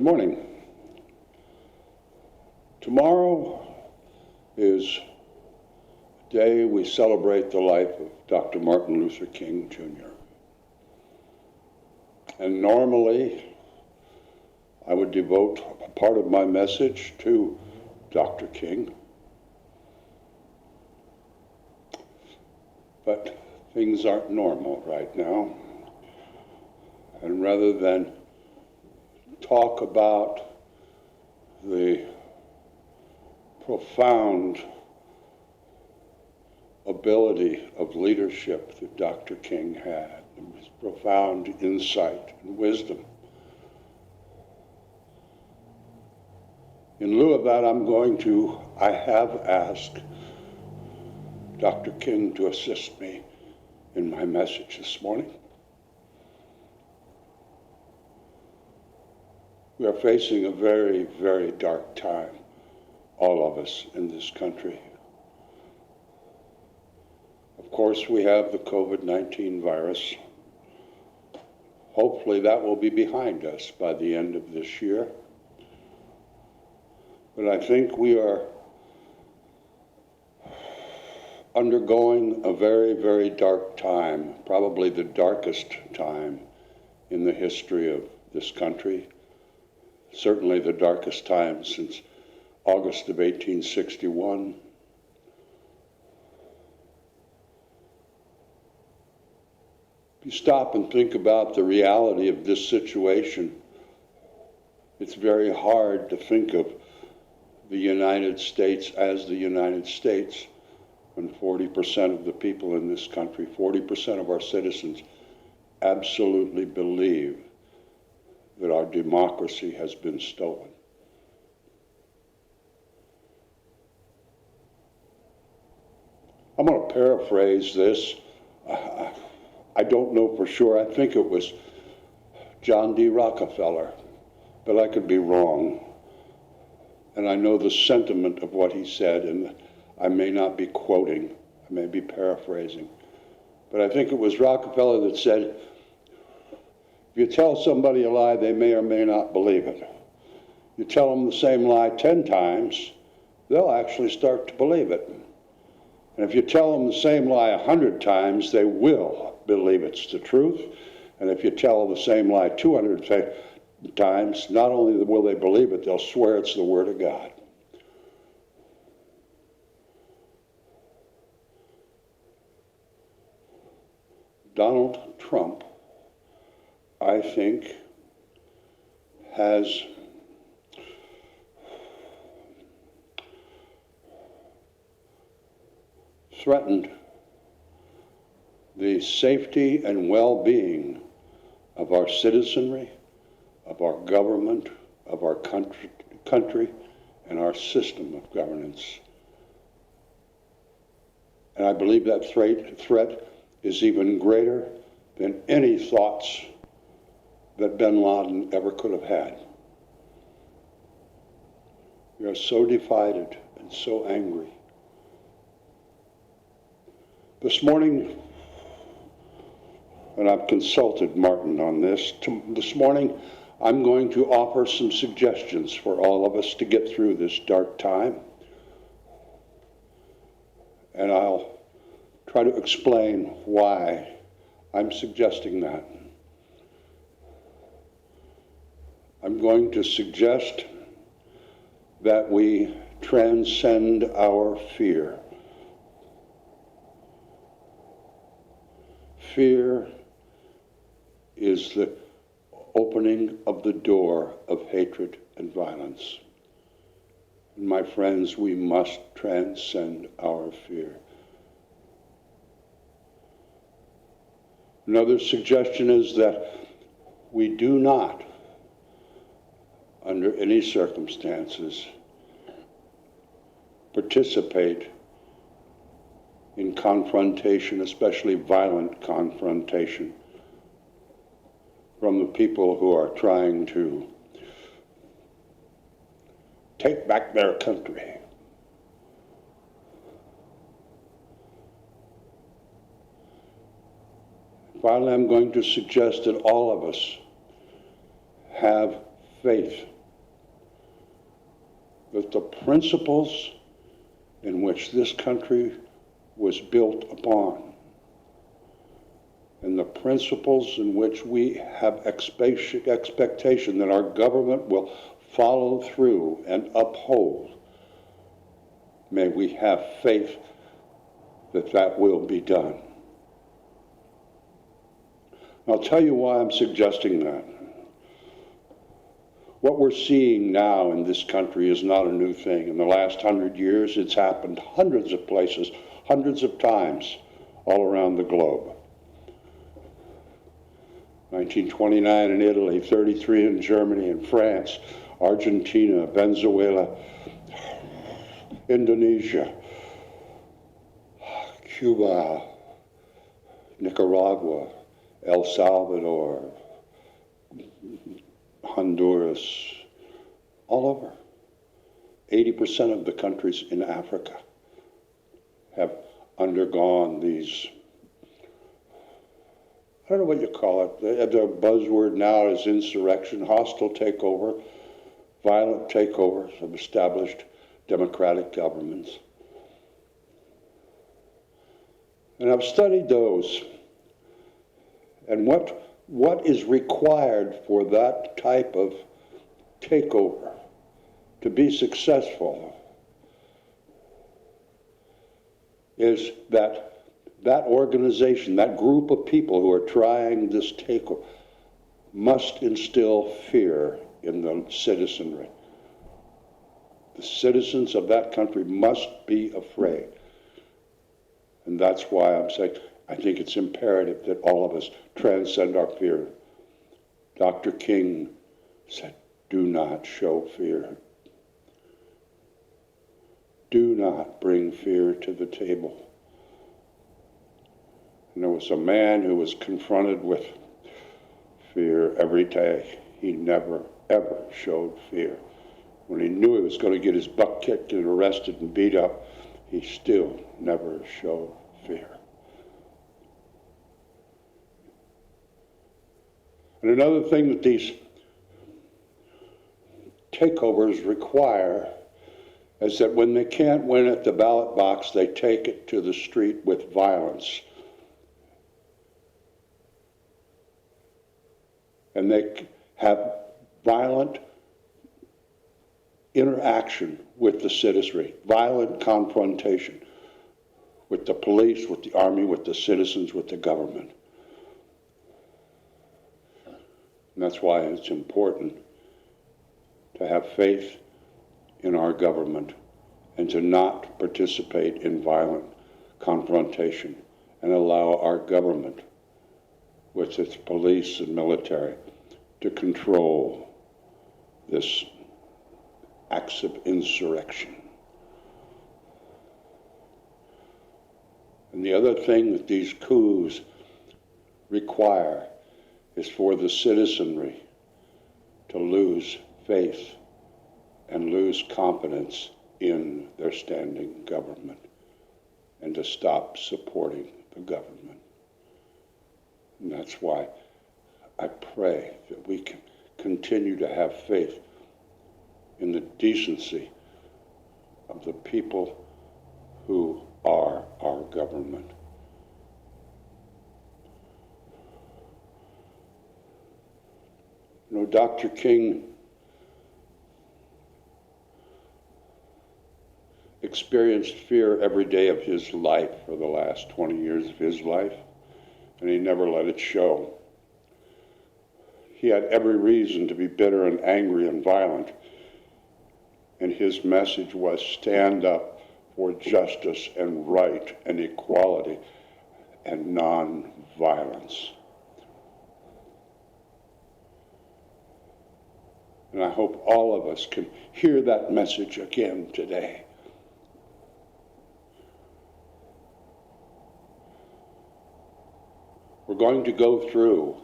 Good morning. Tomorrow is a day we celebrate the life of Dr. Martin Luther King, Jr. And normally, I would devote a part of my message to Dr. King. But things aren't normal right now. And rather than talk about the profound ability of leadership that Dr. King had, and his profound insight and wisdom, in lieu of that, I have asked Dr. King to assist me in my message this morning. We are facing a very, very dark time, all of us in this country. Of course, we have the COVID-19 virus. Hopefully that will be behind us by the end of this year. But I think we are undergoing a very, very dark time, probably the darkest time in the history of this country. Certainly the darkest time since August of 1861. If you stop and think about the reality of this situation, it's very hard to think of the United States as the United States when 40% of the people in this country, 40% of our citizens, absolutely believe that our democracy has been stolen. I'm going to paraphrase this. I don't know for sure. I think it was John D. Rockefeller, but I could be wrong. And I know the sentiment of what he said, and I may not be quoting, I may be paraphrasing. But I think it was Rockefeller that said, if you tell somebody a lie, they may or may not believe it. You tell them the same lie 10 times, they'll actually start to believe it. And if you tell them the same lie 100 times, they will believe it's the truth. And if you tell them the same lie 200 times, not only will they believe it, they'll swear it's the Word of God. Donald Trump, I think, has threatened the safety and well-being of our citizenry, of our government, of our country, and our system of governance. And I believe that threat is even greater than any thoughts that bin Laden ever could have had. We are so divided and so angry. This morning, and I've consulted Martin on this, this morning I'm going to offer some suggestions for all of us to get through this dark time. And I'll try to explain why I'm suggesting that. I'm going to suggest that we transcend our fear. Fear is the opening of the door of hatred and violence. And my friends, we must transcend our fear. Another suggestion is that we do not, under any circumstances, participate in confrontation, especially violent confrontation, from the people who are trying to take back their country. Finally, I'm going to suggest that all of us have faith that the principles in which this country was built upon and the principles in which we have expectation that our government will follow through and uphold, may we have faith that that will be done. I'll tell you why I'm suggesting that. What we're seeing now in this country is not a new thing. In the last 100 years, it's happened hundreds of places, hundreds of times, all around the globe. 1929 in Italy, 33 in Germany and France, Argentina, Venezuela, Indonesia, Cuba, Nicaragua, El Salvador, Honduras, all over. 80% of the countries in Africa have undergone these, I don't know what you call it, the buzzword now is insurrection, hostile takeover, violent takeovers of established democratic governments. And I've studied those, and what is required for that type of takeover to be successful is that organization, that group of people who are trying this takeover, must instill fear in the citizenry. The citizens of that country must be afraid. And that's why I'm saying I think it's imperative that all of us transcend our fear. Dr. King said, do not show fear. Do not bring fear to the table. And there was a man who was confronted with fear every day. He never, ever showed fear. When he knew he was going to get his butt kicked and arrested and beat up, he still never showed fear. And another thing that these takeovers require is that when they can't win at the ballot box, they take it to the street with violence. And they have violent interaction with the citizenry, violent confrontation with the police, with the army, with the citizens, with the government. And that's why it's important to have faith in our government and to not participate in violent confrontation and allow our government, with its police and military, to control this acts of insurrection. And the other thing that these coups require is for the citizenry to lose faith and lose confidence in their standing government and to stop supporting the government. And that's why I pray that we can continue to have faith in the decency of the people who are our government. You know, Dr. King experienced fear every day of his life for the last 20 years of his life, and he never let it show. He had every reason to be bitter and angry and violent, and his message was stand up for justice and right and equality and non-violence. And I hope all of us can hear that message again today. We're going to go through,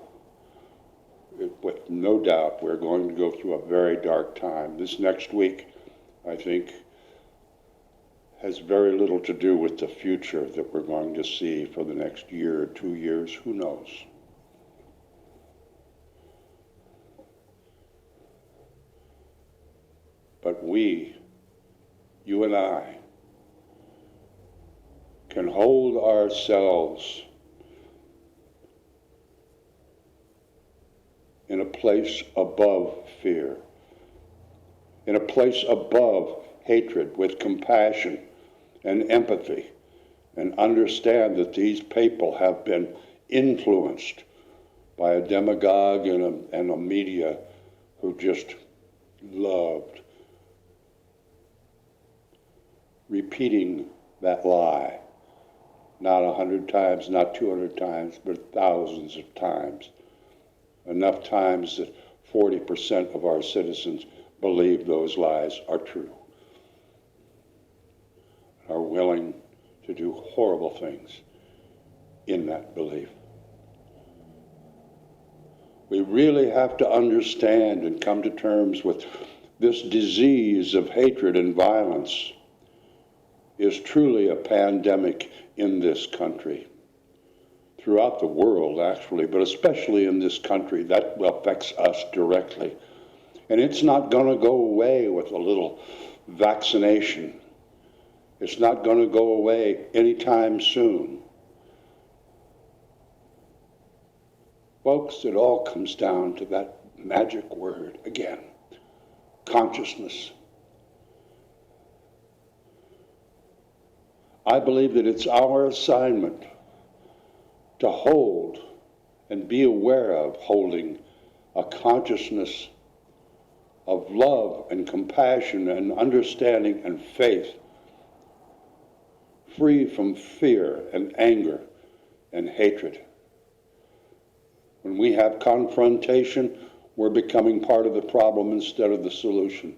with no doubt, we're going to go through a very dark time. This next week, I think, has very little to do with the future that we're going to see for the next year or 2 years. Who knows? But we, you and I, can hold ourselves in a place above fear, in a place above hatred, with compassion and empathy, and understand that these people have been influenced by a demagogue and a media who just loved repeating that lie, not 100 times, not 200 times, but thousands of times. Enough times that 40% of our citizens believe those lies are true, are willing to do horrible things in that belief. We really have to understand and come to terms with this disease of hatred and violence is truly a pandemic in this country. Throughout the world, actually, but especially in this country, that affects us directly. And it's not going to go away with a little vaccination. It's not going to go away anytime soon. Folks, it all comes down to that magic word again, consciousness. I believe that it's our assignment to hold and be aware of holding a consciousness of love and compassion and understanding and faith, free from fear and anger and hatred. When we have confrontation, we're becoming part of the problem instead of the solution.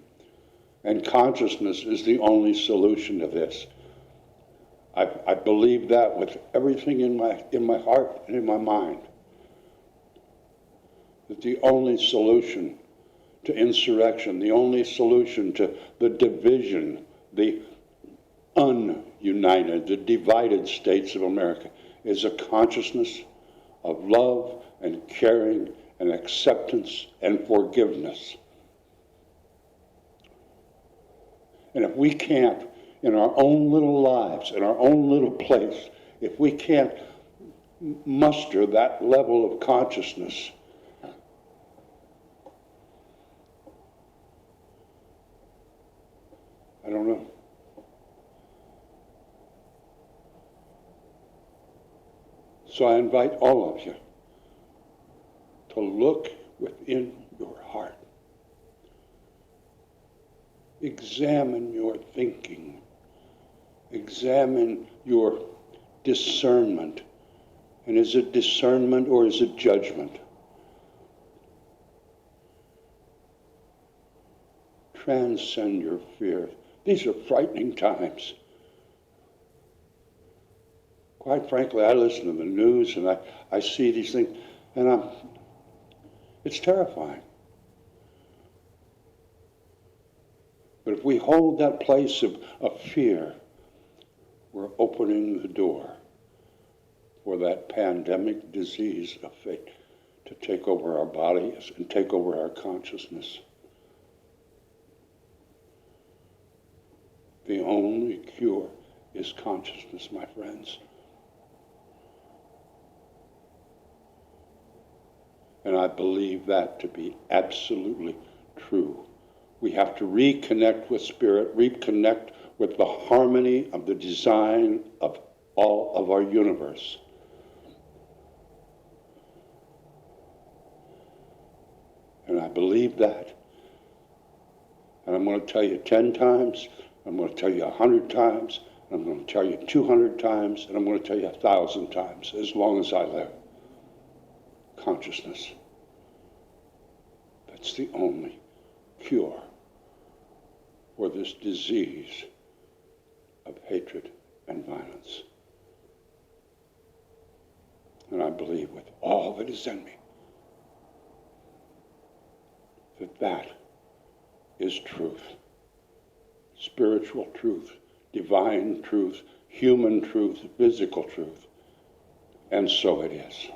And consciousness is the only solution to this. I believe that with everything in my heart and in my mind. That the only solution to insurrection, the only solution to the division, the ununited, the divided states of America, is a consciousness of love and caring and acceptance and forgiveness. And if we can't, in our own little lives, in our own little place, if we can't muster that level of consciousness, I don't know. So I invite all of you to look within your heart. Examine your thinking. Examine your discernment. And is it discernment or is it judgment? Transcend your fear. These are frightening times. Quite frankly, I listen to the news and I see these things, and it's terrifying. But if we hold that place of fear, we're opening the door for that pandemic disease of fate to take over our bodies and take over our consciousness. The only cure is consciousness, my friends. And I believe that to be absolutely true. We have to reconnect with spirit, reconnect with the harmony of the design of all of our universe. And I believe that. And I'm going to tell you 10 times, I'm going to tell you 100 times, and I'm going to tell you 200 times, and I'm going to tell you 1,000 times, as long as I live. Consciousness. That's the only cure for this disease of hatred and violence. And I believe with all that is in me that that is truth. Spiritual truth, divine truth, human truth, physical truth. And so it is.